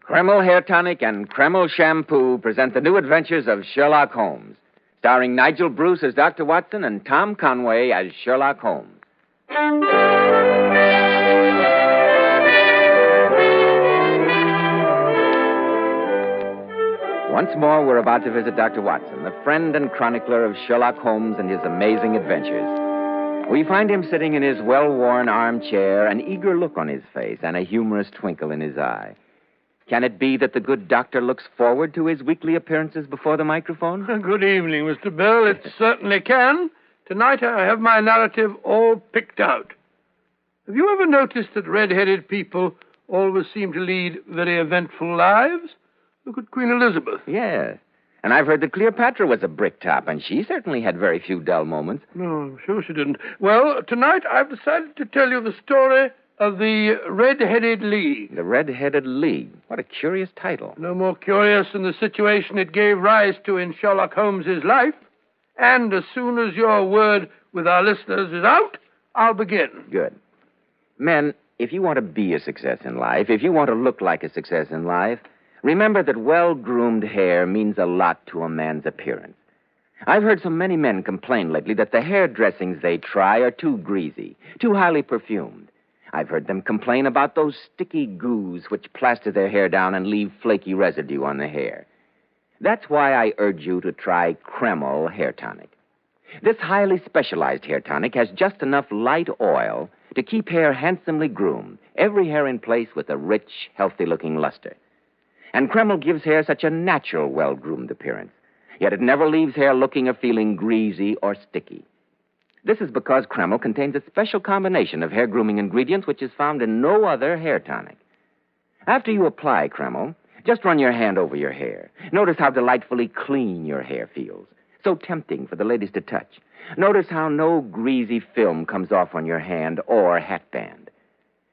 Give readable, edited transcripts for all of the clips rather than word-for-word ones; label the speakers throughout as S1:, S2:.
S1: Kreml Hair Tonic and Kreml Shampoo present the new adventures of Sherlock Holmes, starring Nigel Bruce as Dr. Watson and Tom Conway as Sherlock Holmes. Once more, we're about to visit Dr. Watson, the friend and chronicler of Sherlock Holmes and his amazing adventures. We find him sitting in his well-worn armchair, an eager look on his face and a humorous twinkle in his eye. Can it be that the good doctor looks forward to his weekly appearances before the microphone?
S2: Good evening, Mr. Bell. It certainly can. Tonight I have my narrative all picked out. Have you ever noticed that red-headed people always seem to lead very eventful lives? Look at Queen Elizabeth.
S1: Yes. And I've heard that Cleopatra was a bricktop, and she certainly had very few dull moments.
S2: No, I'm sure she didn't. Well, tonight I've decided to tell you the story of the Red-Headed League.
S1: The Red-Headed League. What a curious title.
S2: No more curious than the situation it gave rise to in Sherlock Holmes's life. And as soon as your word with our listeners is out, I'll begin.
S1: Good. Men, if you want to be a success in life, if you want to look like a success in life, remember that well-groomed hair means a lot to a man's appearance. I've heard so many men complain lately that the hair dressings they try are too greasy, too highly perfumed. I've heard them complain about those sticky goos which plaster their hair down and leave flaky residue on the hair. That's why I urge you to try Kreml Hair Tonic. This highly specialized hair tonic has just enough light oil to keep hair handsomely groomed, every hair in place with a rich, healthy-looking luster. And Kreml gives hair such a natural, well-groomed appearance, yet it never leaves hair looking or feeling greasy or sticky. This is because Kreml contains a special combination of hair grooming ingredients which is found in no other hair tonic. After you apply Kreml, just run your hand over your hair. Notice how delightfully clean your hair feels. So tempting for the ladies to touch. Notice how no greasy film comes off on your hand or hatband.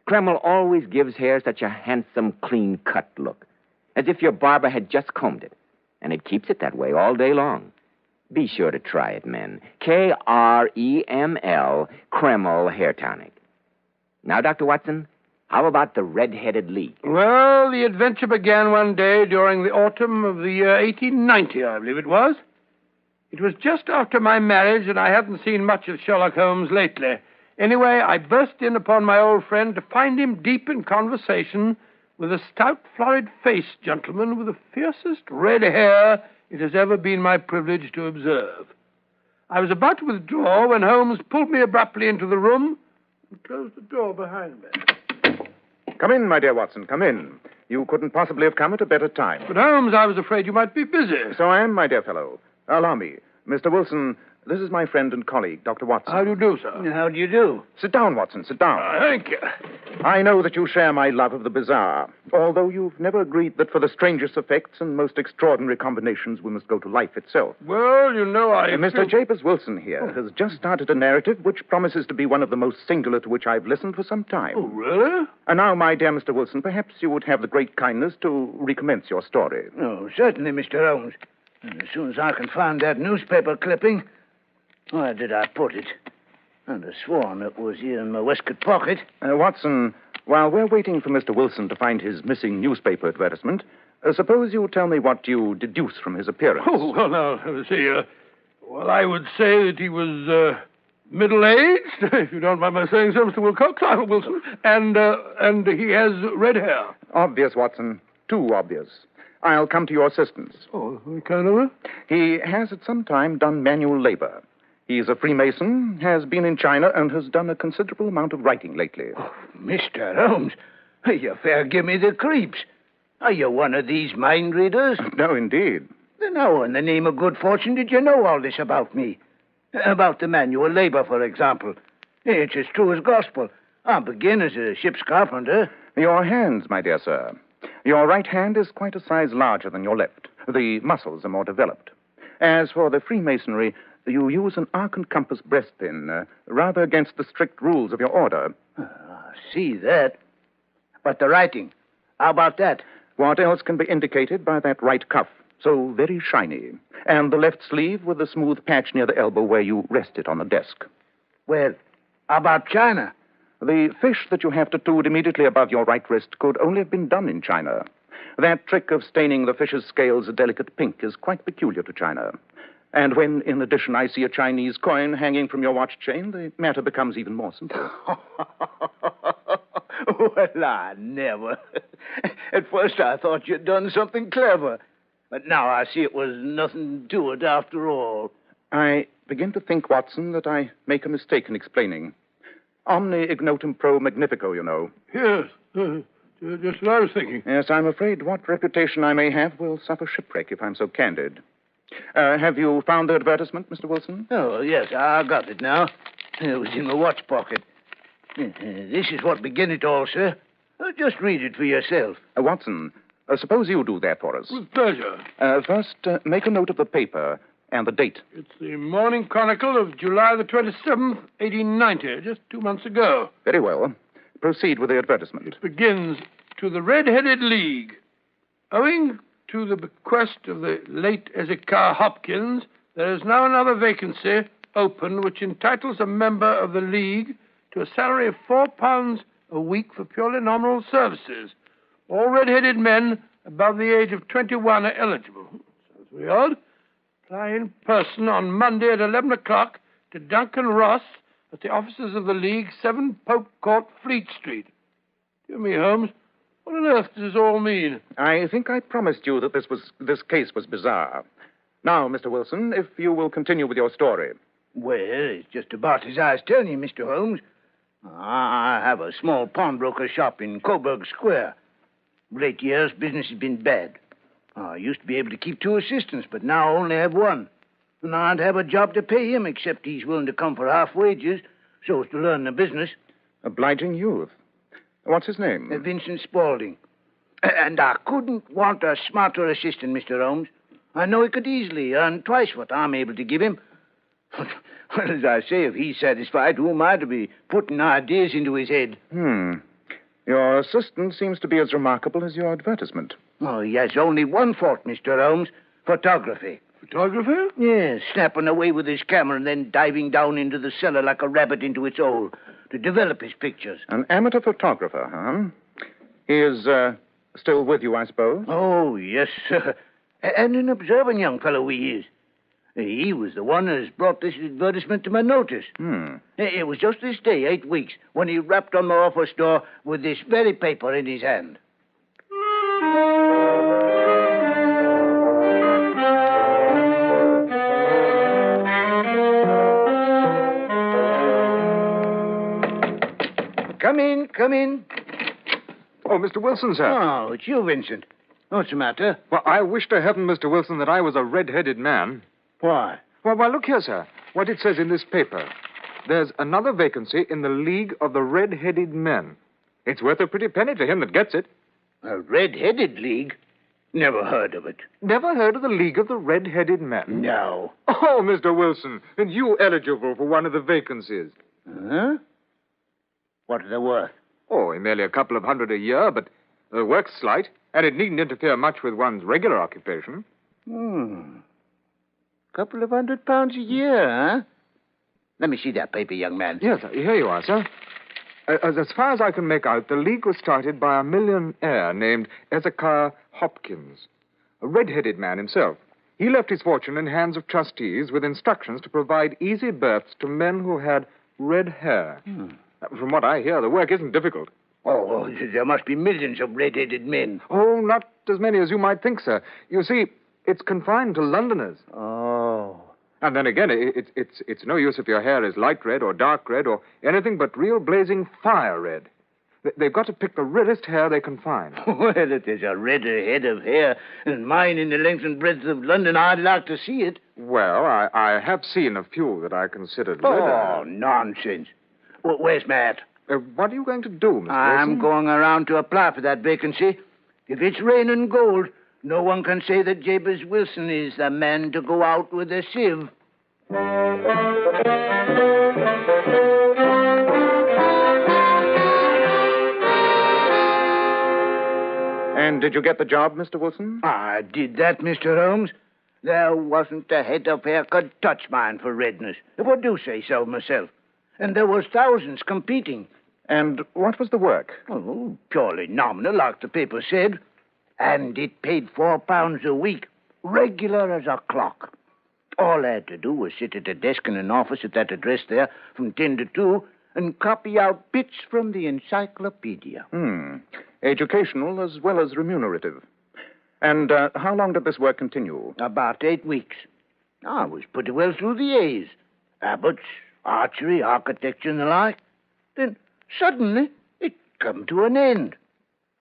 S1: Kreml always gives hair such a handsome, clean-cut look, as if your barber had just combed it, and it keeps it that way all day long. Be sure to try it, men. Kreml, Kreml Hair Tonic. Now, Dr. Watson, how about the Red-Headed League?
S2: Well, the adventure began one day during the autumn of the year 1890, I believe it was. It was just after my marriage, and I hadn't seen much of Sherlock Holmes lately. Anyway, I burst in upon my old friend to find him deep in conversation with a stout, florid-faced gentleman with the fiercest red hair it has ever been my privilege to observe. I was about to withdraw when Holmes pulled me abruptly into the room and closed the door behind me.
S3: Come in, my dear Watson, come in. You couldn't possibly have come at a better time.
S2: But, Holmes, I was afraid you might be busy.
S3: So I am, my dear fellow. Allow me. Mr. Wilson, this is my friend and colleague, Dr. Watson.
S2: How do you do, sir?
S4: How do you do?
S3: Sit down, Watson, sit down.
S2: Thank you.
S3: I know that you share my love of the bizarre, although you've never agreed that for the strangest effects and most extraordinary combinations we must go to life itself.
S2: Well, you know,
S3: Mr. Japers Wilson here has just started a narrative which promises to be one of the most singular to which I've listened for some time.
S2: Oh, really?
S3: And now, my dear Mr. Wilson, perhaps you would have the great kindness to recommence your story.
S4: Oh, certainly, Mr. Holmes. And as soon as I can find that newspaper clipping... Where did I put it? I'd have sworn it was here in my waistcoat pocket.
S3: Watson, while we're waiting for Mr. Wilson to find his missing newspaper advertisement, suppose you tell me what you deduce from his appearance.
S2: Oh, well, now, let's see. Well, I would say that he was middle-aged, if you don't mind my saying so, Mr. Wilcox, I'm Wilson, and he has red hair.
S3: Obvious, Watson. Too obvious. I'll come to your assistance.
S2: Oh, kind of?
S3: He has at some time done manual labor. He's a Freemason, has been in China, and has done a considerable amount of writing lately.
S4: Oh, Mr. Holmes, you fair give me the creeps. Are you one of these mind readers?
S3: No, indeed.
S4: Then how in the name of good fortune did you know all this about me? About the manual labor, for example. It's as true as gospel. I begin as a ship's carpenter.
S3: Your hands, my dear sir. Your right hand is quite a size larger than your left. The muscles are more developed. As for the Freemasonry, You use an arc and compass breastpin, rather against the strict rules of your order.
S4: I see that. But the writing, how about that?
S3: What else can be indicated by that right cuff? So very shiny. And the left sleeve with the smooth patch near the elbow where you rest it on the desk.
S4: Well, how about China?
S3: The fish that you have tattooed immediately above your right wrist could only have been done in China. That trick of staining the fish's scales a delicate pink is quite peculiar to China. And when, in addition, I see a Chinese coin hanging from your watch chain, the matter becomes even more simple.
S4: Well, I never. At first I thought you'd done something clever. But now I see it was nothing to it after all.
S3: I begin to think, Watson, that I make a mistake in explaining. Omne ignotum pro magnifico, you know.
S2: Yes, just what I was thinking.
S3: Yes, I'm afraid what reputation I may have will suffer shipwreck if I'm so candid. Have you found the advertisement, Mr. Wilson?
S4: Oh, yes, I got it now. It was in my watch pocket. This is what began it all, sir. Just read it for yourself.
S3: Watson, suppose you do that for us.
S2: With pleasure.
S3: First, make a note of the paper and the date.
S2: It's the Morning Chronicle of July the 27th, 1890, just 2 months ago.
S3: Very well. Proceed with the advertisement.
S2: It begins, to the Red-Headed League. Owing to the bequest of the late Ezekiah Hopkins, there is now another vacancy open which entitles a member of the League to a salary of £4 a week for purely nominal services. All red-headed men above the age of 21 are eligible. Sounds very odd. Apply in person on Monday at 11 o'clock to Duncan Ross at the offices of the League, 7 Pope Court, Fleet Street. Dear me, Holmes, what on earth does this all mean?
S3: I think I promised you that this case was bizarre. Now, Mr. Wilson, if you will continue with your story.
S4: Well, it's just about as I was telling you, Mr. Holmes. I have a small pawnbroker shop in Coburg Square. Of late years, business has been bad. I used to be able to keep 2 assistants, but now I only have 1. And I don't have a job to pay him, except he's willing to come for half wages, so as to learn the business.
S3: Obliging youth. What's his name?
S4: Vincent Spaulding. And I couldn't want a smarter assistant, Mr. Holmes. I know he could easily earn twice what I'm able to give him. Well, as I say, if he's satisfied, who am I to be putting ideas into his head?
S3: Your assistant seems to be as remarkable as your advertisement.
S4: Oh, he has only one fault, Mr. Holmes. Photography.
S2: Photographer?
S4: Yes, snapping away with his camera and then diving down into the cellar like a rabbit into its hole to develop his pictures.
S3: An amateur photographer, huh? He is still with you, I suppose?
S4: Oh, yes, sir. And an observant young fellow he is. He was the one that has brought this advertisement to my notice. It was just this day, 8 weeks, when he rapped on my office door with this very paper in his hand. Come in, come in.
S5: Oh, Mr. Wilson, sir.
S4: Oh, it's you, Vincent. What's the matter?
S5: Well, I wish to heaven, Mr. Wilson, that I was a red-headed man.
S4: Why?
S5: Well, look here, sir. What it says in this paper. There's another vacancy in the League of the Red-Headed Men. It's worth a pretty penny to him that gets it.
S4: A red-headed league? Never heard of it.
S5: Never heard of the League of the Red-Headed Men?
S4: No.
S5: Oh, Mr. Wilson, and you eligible for one of the vacancies.
S4: Huh? What are they worth?
S5: Oh, merely a couple of hundred a year, but the work's slight, and it needn't interfere much with one's regular occupation.
S4: Couple of £100 a year, huh? Let me see that paper, young man.
S5: Yes, here you are, sir. As far as I can make out, the League was started by a millionaire named Ezekiah Hopkins, a red-headed man himself. He left his fortune in hands of trustees with instructions to provide easy berths to men who had red hair. From what I hear, the work isn't difficult.
S4: Oh, there must be millions of red-headed men.
S5: Oh, not as many as you might think, sir. You see, it's confined to Londoners.
S4: Oh.
S5: And then again, it's no use if your hair is light red or dark red or anything but real blazing fire red. They've got to pick the reddest hair they can find.
S4: Well, if there's a redder head of hair than mine in the length and breadth of London, I'd like to see it.
S5: Well, I have seen a few that I considered
S4: Oh,
S5: redder.
S4: nonsense. Well, where's Matt?
S5: What are you going to do, Mr.
S4: I'm
S5: Wilson?
S4: going around to apply for that vacancy. If it's raining gold, no one can say that Jabez Wilson is the man to go out with a sieve.
S3: And did you get the job, Mr. Wilson?
S4: I did that, Mr. Holmes. There wasn't a head of hair could touch mine for redness, if I do say so myself. And there was thousands competing.
S3: And what was the work?
S4: Oh, purely nominal, like the paper said. And it paid £4 a week, regular as a clock. All I had to do was sit at a desk in an office at that address there from 10 to 2 and copy out bits from the encyclopedia.
S3: Educational as well as remunerative. And how long did this work continue?
S4: About 8 weeks. I was pretty well through the A's. Abbots, archery, architecture, and the like. Then suddenly it come to an end.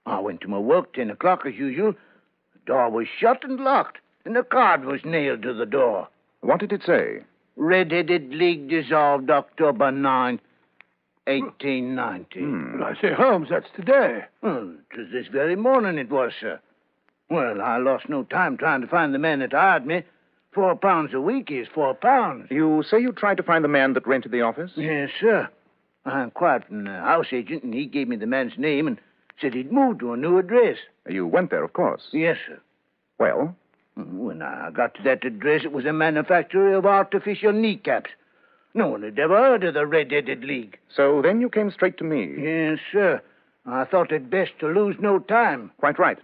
S4: I went to my work 10 o'clock as usual. The door was shut and locked, and a card was nailed to the door.
S3: What did it say?
S4: Red-Headed League dissolved October 9th, 1890.
S2: But I say, Holmes, that's today.
S4: Well, it was this very morning it was, sir. Well, I lost no time trying to find the man that hired me. £4 a week is £4.
S3: You say you tried to find the man that rented the office?
S4: Yes, sir. I inquired from the house agent, and he gave me the man's name and said he'd moved to a new address.
S3: You went there, of course.
S4: Yes, sir.
S3: Well?
S4: When I got to that address, it was a manufacturer of artificial kneecaps. No one had ever heard of the Red-Headed League.
S3: So then you came straight to me?
S4: Yes, sir. I thought it best to lose no time.
S3: Quite right.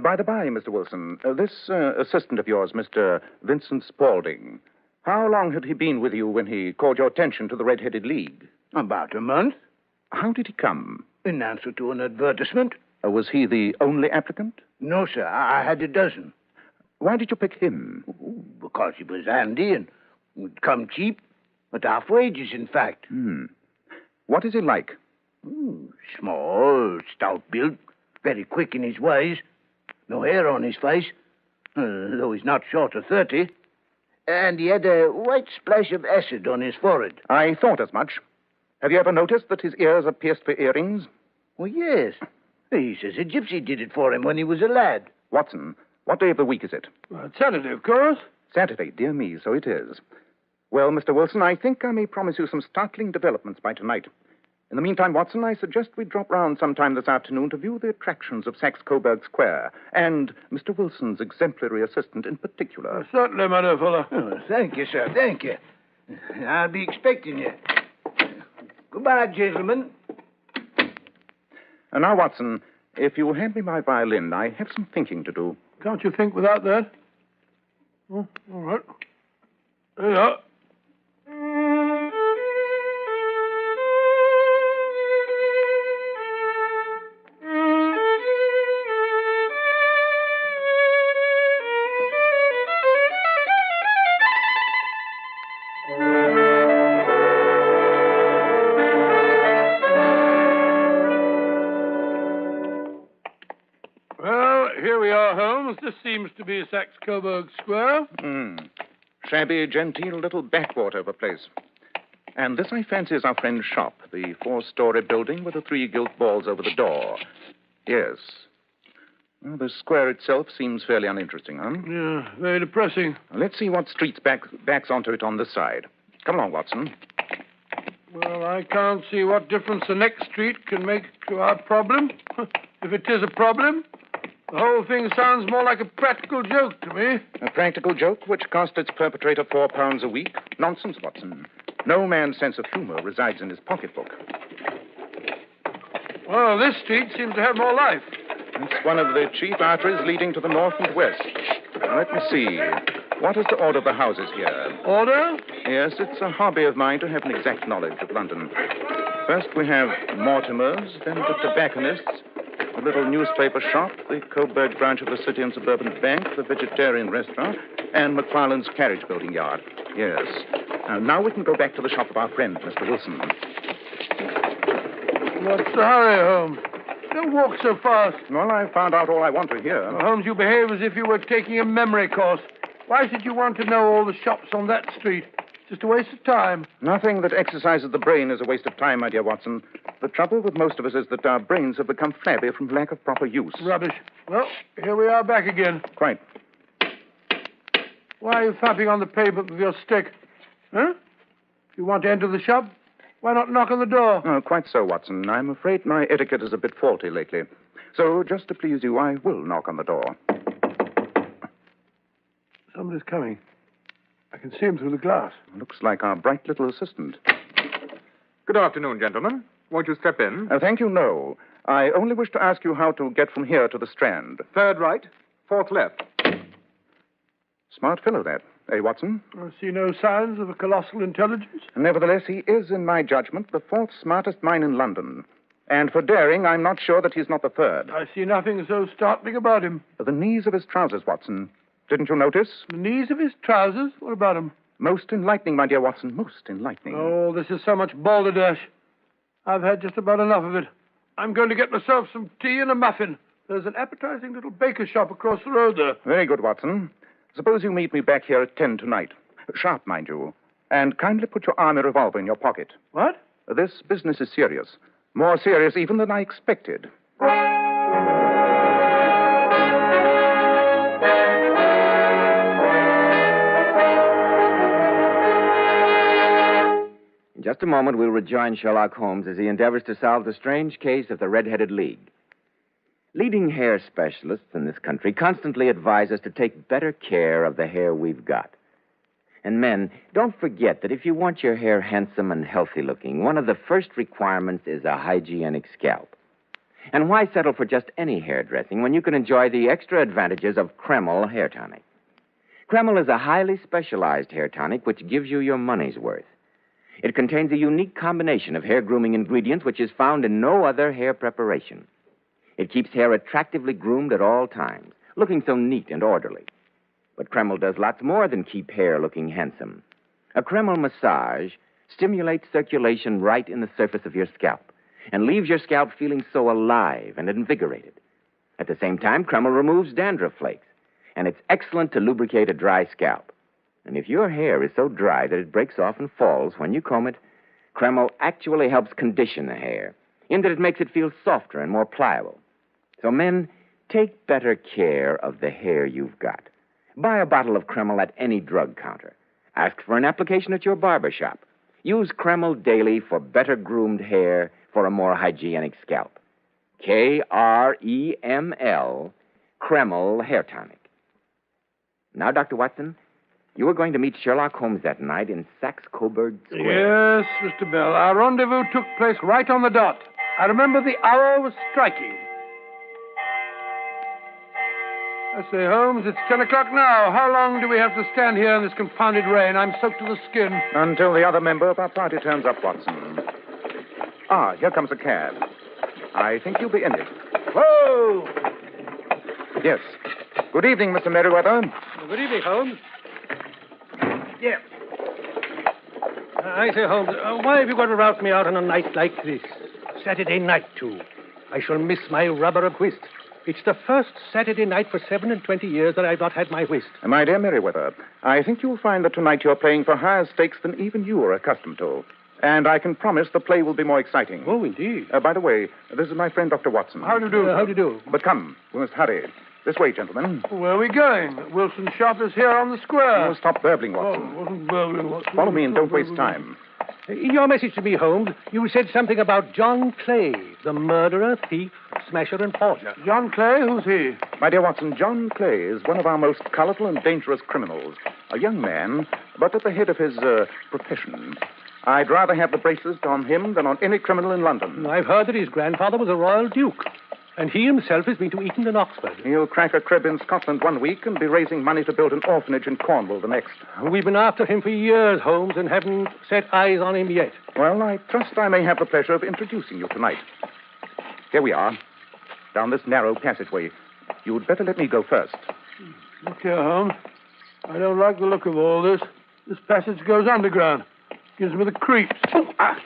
S3: By the by, Mr. Wilson, this assistant of yours, Mr. Vincent Spaulding, how long had he been with you when he called your attention to the Red-Headed League?
S4: About a month.
S3: How did he come?
S4: In answer to an advertisement.
S3: Was he the only applicant?
S4: No, sir. I had a dozen.
S3: Why did you pick him?
S4: Because he was handy and would come cheap. At half wages, in fact.
S3: What is he like?
S4: Small, stout built, very quick in his ways. No hair on his face, though he's not short of 30. And he had a white splash of acid on his forehead.
S3: I thought as much. Have you ever noticed that his ears are pierced for earrings?
S4: Oh, yes. He says a gypsy did it for him when he was a lad.
S3: Watson, what day of the week is it?
S2: Well, it's Saturday, of course.
S3: Saturday, dear me, so it is. Well, Mr. Wilson, I think I may promise you some startling developments by tonight. In the meantime, Watson, I suggest we drop round sometime this afternoon to view the attractions of Saxe-Coburg Square, and Mr. Wilson's exemplary assistant in particular.
S2: Certainly, my dear fellow.
S4: Oh, thank you, sir, thank you. I'll be expecting you. Goodbye, gentlemen.
S3: And now, Watson, if you hand me my violin, I have some thinking to do.
S2: Can't you think without that? Oh, all right. There you are. Well, here we are, Holmes. This seems to be Saxe-Coburg Square.
S3: Shabby, genteel little backwater of a place. And this, I fancy, is our friend's shop, the 4-story building with the 3 gilt balls over the door. Yes. Well, the square itself seems fairly uninteresting, huh?
S2: Yeah, very depressing.
S3: Let's see what streets backs onto it on this side. Come along, Watson.
S2: Well, I can't see what difference the next street can make to our problem. If it is a problem. The whole thing sounds more like a practical joke to me.
S3: A practical joke which cost its perpetrator £4 a week? Nonsense, Watson. No man's sense of humor resides in his pocketbook.
S2: Well, this street seems to have more life.
S3: It's one of the chief arteries leading to the north and west. Now, let me see. What is the order of the houses here?
S2: Order?
S3: Yes, it's a hobby of mine to have an exact knowledge of London. First we have Mortimer's, then the tobacconists, the little newspaper shop, the Coburg branch of the City and Suburban Bank, the vegetarian restaurant, and McFarlane's carriage building yard. Yes. Now we can go back to the shop of our friend, Mr. Wilson.
S2: What's the hurry, Holmes? Don't walk so fast.
S3: Well, I found out all I want to hear.
S2: Well, Holmes, you behave as if you were taking a memory course. Why should you want to know all the shops on that street? It's just a waste of time.
S3: Nothing that exercises the brain is a waste of time, my dear Watson. The trouble with most of us is that our brains have become flabby from lack of proper use.
S2: Rubbish. Well, here we are back again.
S3: Quite.
S2: Why are you thumping on the pavement with your stick? Huh? If you want to enter the shop, why not knock on the door?
S3: Oh, quite so, Watson. I'm afraid my etiquette is a bit faulty lately. So, just to please you, I will knock on the door.
S2: Somebody's coming. I can see him through the glass.
S3: Looks like our bright little assistant.
S5: Good afternoon, gentlemen. Won't you step in?
S3: Thank you, no. I only wish to ask you how to get from here to the Strand.
S5: Third right, fourth left.
S3: Smart fellow, that. Eh, Watson?
S2: I see no signs of a colossal intelligence.
S3: Nevertheless, he is, in my judgment, the fourth smartest mind in London. And for daring, I'm not sure that he's not the third.
S2: I see nothing so startling about him.
S3: The knees of his trousers, Watson. Didn't you notice?
S2: The knees of his trousers? What about him?
S3: Most enlightening, my dear Watson, most enlightening.
S2: Oh, this is so much balderdash. I've had just about enough of it. I'm going to get myself some tea and a muffin. There's an appetizing little baker shop across the road there.
S3: Very good, Watson. Suppose you meet me back here at 10 tonight. Sharp, mind you. And kindly put your army revolver in your pocket.
S2: What?
S3: This business is serious. More serious even than I expected.
S1: In just a moment, we'll rejoin Sherlock Holmes as he endeavors to solve the strange case of the Red-Headed League. Leading hair specialists in this country constantly advise us to take better care of the hair we've got. And men, don't forget that if you want your hair handsome and healthy looking, one of the first requirements is a hygienic scalp. And why settle for just any hairdressing when you can enjoy the extra advantages of Kreml hair tonic? Kreml is a highly specialized hair tonic which gives you your money's worth. It contains a unique combination of hair grooming ingredients which is found in no other hair preparation. It keeps hair attractively groomed at all times, looking so neat and orderly. But Kreml does lots more than keep hair looking handsome. A Kreml massage stimulates circulation right in the surface of your scalp and leaves your scalp feeling so alive and invigorated. At the same time, Kreml removes dandruff flakes, and it's excellent to lubricate a dry scalp. And if your hair is so dry that it breaks off and falls when you comb it, Kreml actually helps condition the hair, in that it makes it feel softer and more pliable. So men, take better care of the hair you've got. Buy a bottle of Kreml at any drug counter. Ask for an application at your barber shop. Use Kreml daily for better groomed hair for a more hygienic scalp. Kreml, Kreml Hair Tonic. Now, Dr. Watson, you were going to meet Sherlock Holmes that night in Saxe-Coburg Square.
S2: Yes, Mr. Bell. Our rendezvous took place right on the dot. I remember the hour was striking. I say, Holmes, it's 10 o'clock now. How long do we have to stand here in this confounded rain? I'm soaked to the skin.
S3: Until the other member of our party turns up, Watson. Ah, here comes a cab. I think you'll be in it.
S2: Whoa!
S3: Yes. Good evening, Mr. Merriweather.
S6: Good evening, Holmes.
S2: Yeah.
S6: I say, Holmes, why have you got to rout me out on a night like this? Saturday night, too. I shall miss my rubber of whist. It's the first Saturday night for 27 years that I've not had my whist.
S3: My dear Merriweather, I think you'll find that tonight you're playing for higher stakes than even you are accustomed to. And I can promise the play will be more exciting.
S6: Oh, indeed.
S3: By the way, this is my friend, Dr. Watson.
S2: How do you do?
S6: How do you do?
S3: But come, we must hurry. This way, gentlemen.
S2: Where are we going? Wilson's shop is here on the square.
S3: Oh, stop burbling, Watson.
S2: Oh, wasn't burbling, Watson.
S3: Follow me and don't waste time.
S6: In your message to me, Holmes, you said something about John Clay, the murderer, thief, smasher, and forger.
S2: John Clay? Who's he?
S3: My dear Watson, John Clay is one of our most colorful and dangerous criminals. A young man, but at the head of his profession. I'd rather have the braces on him than on any criminal in London.
S6: I've heard that his grandfather was a royal duke, and he himself has been to Eton and Oxford.
S3: He'll crack a crib in Scotland one week and be raising money to build an orphanage in Cornwall the next.
S6: We've been after him for years, Holmes, and haven't set eyes on him yet.
S3: Well, I trust I may have the pleasure of introducing you tonight. Here we are, down this narrow passageway. You'd better let me go first.
S2: Look here, Holmes. I don't like the look of all this. This passage goes underground. Gives me the creeps. I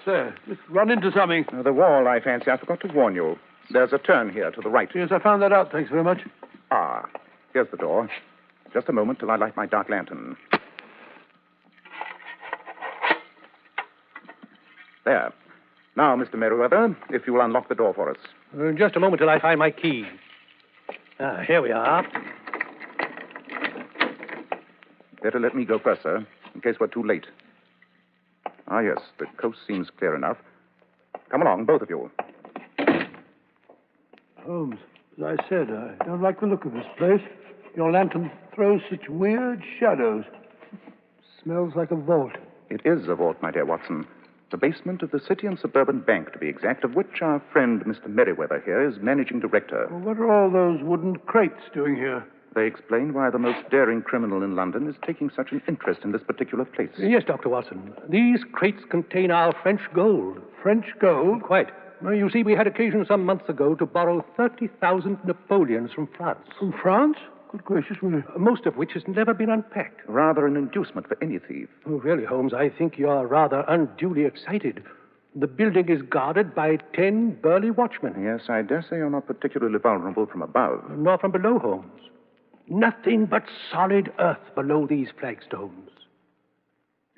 S2: say, let's run into something.
S3: The wall, I fancy. I forgot to warn you. There's a turn here to the right.
S2: Yes, I found that out. Thanks very much.
S3: Ah, here's the door. Just a moment till I light my dark lantern. There. Now, Mr. Merriweather, if you will unlock the door for us.
S6: Just a moment till I find my key. Here we are.
S3: Better let me go first, sir. in case we're too late. Ah, yes, the coast seems clear enough. Come along, both of you.
S2: Holmes, as I said, I don't like the look of this place. Your lantern throws such weird shadows. Smells like a vault.
S3: It is a vault, my dear Watson. The basement of the City and Suburban Bank, to be exact, of which our friend Mr. Merriweather here is managing director.
S2: Well, what are all those wooden crates doing here?
S3: They explain why the most daring criminal in London is taking such an interest in this particular place.
S6: Yes, Dr. Watson. These crates contain our French gold.
S2: French gold?
S6: Quite. Well, you see, we had occasion some months ago to borrow 30,000 Napoleons from France.
S2: From France? Good gracious me.
S6: Most of which has never been unpacked.
S3: Rather an inducement for any thief.
S6: Oh, really, Holmes, I think you're rather unduly excited. The building is guarded by 10 burly watchmen.
S3: Yes, I dare say you're not particularly vulnerable from above.
S6: Nor from below, Holmes. Nothing but solid earth below these flagstones.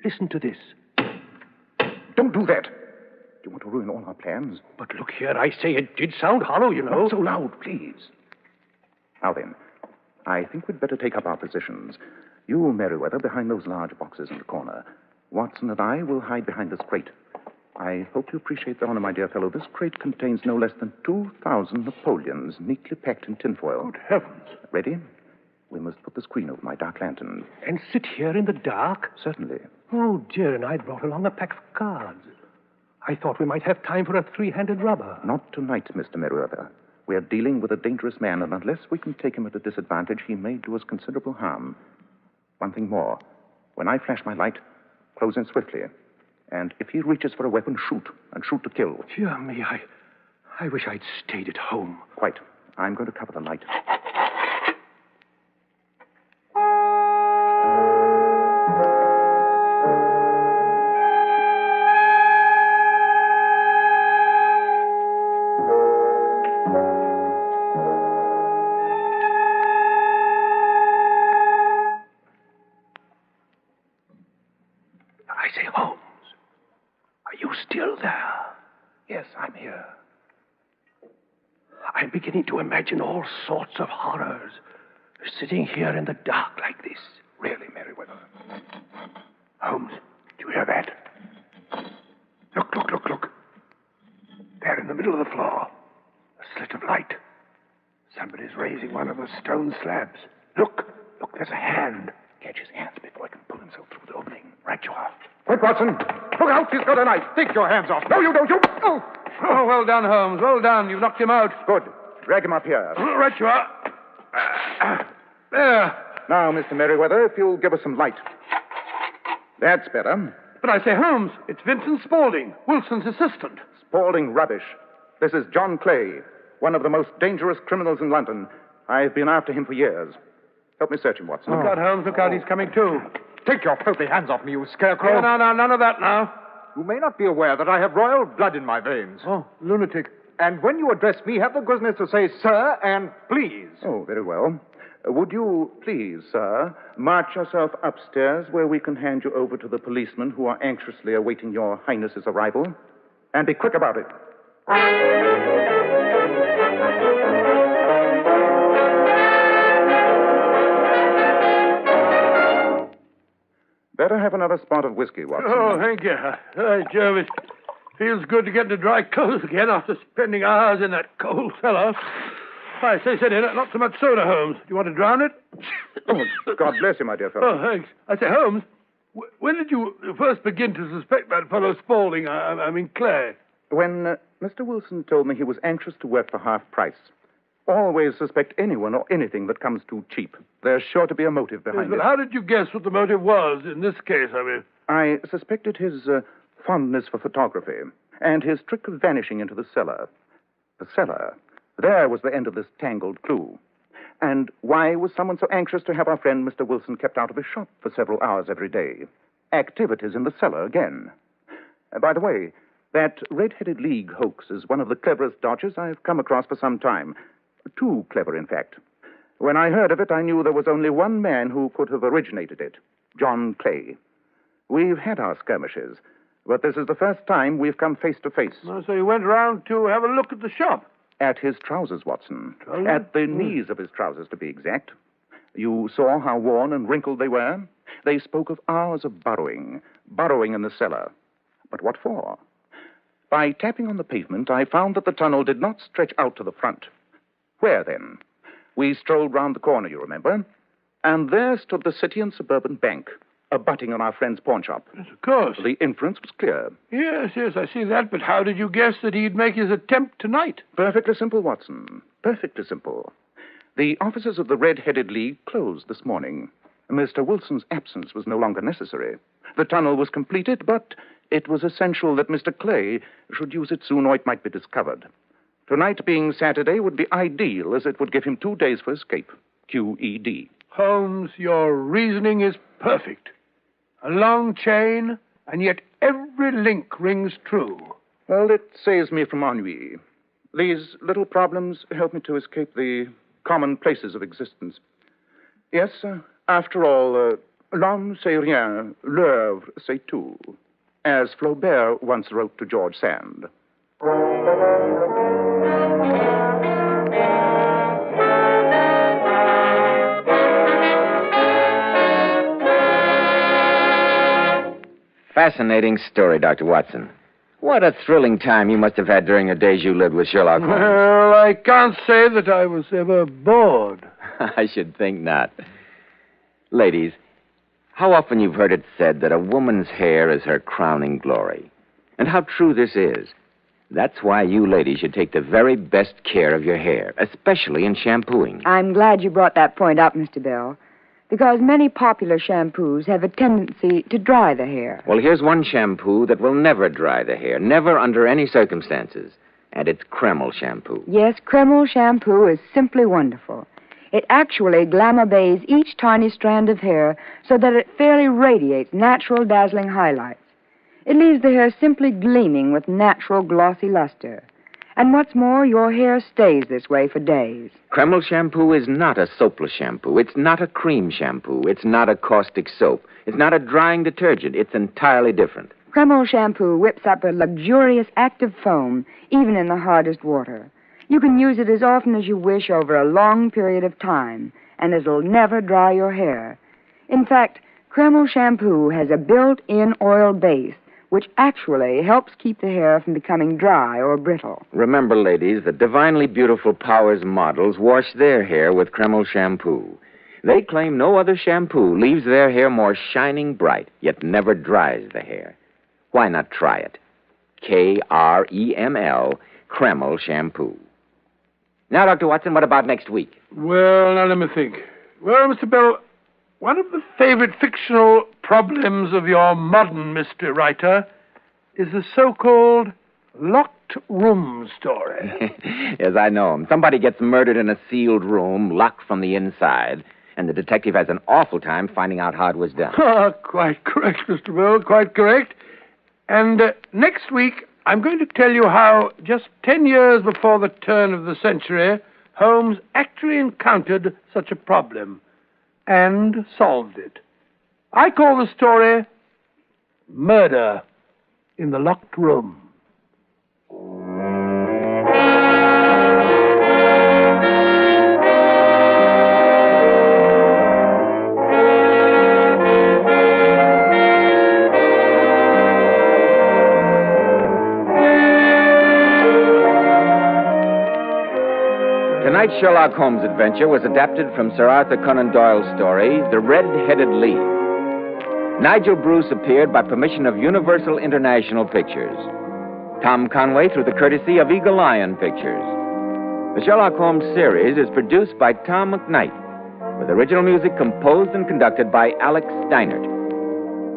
S6: Listen to this.
S3: Don't do that. You want to ruin all our plans?
S6: But look here, I say it did sound hollow, you know.
S3: Not so loud, please. Now then, I think we'd better take up our positions. You, Merriweather, behind those large boxes in the corner. Watson and I will hide behind this crate. I hope you appreciate the honor, my dear fellow. This crate contains no less than 2,000 Napoleons, neatly packed in tinfoil.
S2: Good heavens.
S3: Ready? We must put the screen over my dark lantern.
S6: And sit here in the dark?
S3: Certainly.
S6: Oh, dear, and I'd brought along a pack of cards. I thought we might have time for a three-handed rubber.
S3: Not tonight, Mr. Merriweather. We are dealing with a dangerous man, and unless we can take him at a disadvantage, he may do us considerable harm. One thing more. When I flash my light, close in swiftly. And if he reaches for a weapon, shoot. And shoot to kill.
S6: Dear me, I wish I'd stayed at home.
S3: Quite. I'm going to cover the light.
S6: I say, Holmes, are you still there?
S3: Yes, I'm here.
S6: I'm beginning to imagine all sorts of horrors, sitting here in the dark like this.
S3: Really, Merriweather?
S6: Holmes, do you hear that? Look. There in the middle of the floor, a slit of light. Somebody's raising one of the stone slabs. Look, there's a hand.
S3: Catch his hands before he can pull himself through the opening.
S6: Right you are.
S5: Quick, Watson. Look out, he's got a knife. Take your hands off. No, you don't. Oh.
S2: Oh, well done, Holmes. Well done. You've knocked him out.
S3: Good. Drag him up here.
S2: Right you are. There.
S3: Now, Mr. Merriweather, if you'll give us some light. That's better.
S2: But I say, Holmes, it's Vincent Spaulding, Wilson's assistant.
S3: Spaulding rubbish. This is John Clay, one of the most dangerous criminals in London. I've been after him for years. Help me search him, Watson.
S2: Look out, Holmes. Look out. He's coming, too.
S5: Take your filthy hands off me, you scarecrow.
S2: No, none of that now.
S5: You may not be aware that I have royal blood in my veins.
S2: Oh, lunatic.
S5: And when you address me, have the goodness to say sir and please.
S3: Oh, very well. Would you please, sir, march yourself upstairs where we can hand you over to the policemen who are anxiously awaiting your highness's arrival? And be quick about it. Better have another spot of whiskey, Watson.
S2: Oh, thank you. Jervis, feels good to get into dry clothes again after spending hours in that cold cellar. I say, not so much soda, Holmes. Do you want to drown it?
S3: Oh, God bless you, my dear fellow.
S2: Oh, thanks. I say, Holmes, when did you first begin to suspect that fellow Spaulding, I mean Clay?
S3: When Mr. Wilson told me he was anxious to work for half price. Always suspect anyone or anything that comes too cheap. There's sure to be a motive behind
S2: But
S3: it.
S2: how did you guess what the motive was in this case, I mean?
S3: I suspected his fondness for photography and his trick of vanishing into the cellar. The cellar. There was the end of this tangled clue. And why was someone so anxious to have our friend Mr. Wilson kept out of his shop for several hours every day? Activities in the cellar again. By the way, that Red-Headed League hoax is one of the cleverest dodges I've come across for some time. Too clever, in fact. When I heard of it, I knew there was only one man who could have originated it, John Clay. We've had our skirmishes, but this is the first time we've come face to face.
S2: Oh, so you went round to have a look at the shop?
S3: At his trousers, Watson.
S2: Trousers?
S3: At the knees of his trousers, to be exact. You saw how worn and wrinkled they were? They spoke of hours of burrowing in the cellar. But what for? By tapping on the pavement, I found that the tunnel did not stretch out to the front. Where, then? We strolled round the corner, you remember, and there stood the City and Suburban Bank, abutting on our friend's pawn shop.
S2: Yes, of course.
S3: The inference was clear.
S2: Yes, I see that, but how did you guess that he'd make his attempt tonight?
S3: Perfectly simple, Watson. Perfectly simple. The offices of the Red-Headed League closed this morning. Mr. Wilson's absence was no longer necessary. The tunnel was completed, but it was essential that Mr. Clay should use it soon or it might be discovered. Tonight being Saturday would be ideal, as it would give him 2 days for escape. QED.
S2: Holmes, your reasoning is perfect. A long chain, and yet every link rings true.
S3: Well, it saves me from ennui. These little problems help me to escape the commonplaces of existence. Yes, after all, l'homme sait rien, l'œuvre sait tout, as Flaubert once wrote to George Sand.
S1: Fascinating story, Dr. Watson. What a thrilling time you must have had during the days you lived with Sherlock Holmes.
S2: Well, I can't say that I was ever bored.
S1: I should think not. Ladies, how often you've heard it said that a woman's hair is her crowning glory. And how true this is. That's why you ladies should take the very best care of your hair, especially in shampooing.
S7: I'm glad you brought that point up, Mr. Bell, because many popular shampoos have a tendency to dry the hair.
S1: Well, here's one shampoo that will never dry the hair, never under any circumstances. And it's Kreml shampoo.
S7: Yes, Kreml shampoo is simply wonderful. It actually glamour bathes each tiny strand of hair so that it fairly radiates natural, dazzling highlights. It leaves the hair simply gleaming with natural, glossy luster. And what's more, your hair stays this way for days.
S1: Kreml shampoo is not a soapless shampoo. It's not a cream shampoo. It's not a caustic soap. It's not a drying detergent. It's entirely different.
S7: Kreml shampoo whips up a luxurious active foam, even in the hardest water. You can use it as often as you wish over a long period of time, and it'll never dry your hair. In fact, Kreml shampoo has a built-in oil base, which actually helps keep the hair from becoming dry or brittle.
S1: Remember, ladies, that divinely beautiful Powers models wash their hair with Kreml shampoo. They claim no other shampoo leaves their hair more shining bright, yet never dries the hair. Why not try it? Kreml, Kreml shampoo. Now, Dr. Watson, what about next week?
S2: Well, now let me think. Well, Mr. Bell, one of the favorite fictional problems of your modern mystery writer is the so-called locked room story.
S1: Yes, I know him. Somebody gets murdered in a sealed room, locked from the inside, and the detective has an awful time finding out how it was done.
S2: Quite correct, Mr. Bell, quite correct. And next week, I'm going to tell you how, just 10 years before the turn of the century, Holmes actually encountered such a problem and solved it. I call the story Murder in the Locked Room.
S1: Tonight's Sherlock Holmes adventure was adapted from Sir Arthur Conan Doyle's story, The Red-Headed League. Nigel Bruce appeared by permission of Universal International Pictures. Tom Conway through the courtesy of Eagle Lion Pictures. The Sherlock Holmes series is produced by Tom McKnight, with original music composed and conducted by Alex Steinert.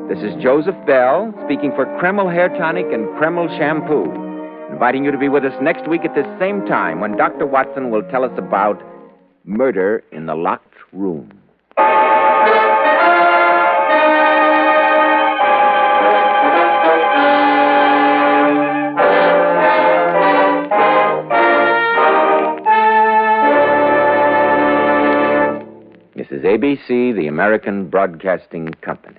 S1: This is Joseph Bell, speaking for Kreml Hair Tonic and Kreml Shampoo, inviting you to be with us next week at this same time when Dr. Watson will tell us about Murder in the Locked Room. This is ABC, the American Broadcasting Company.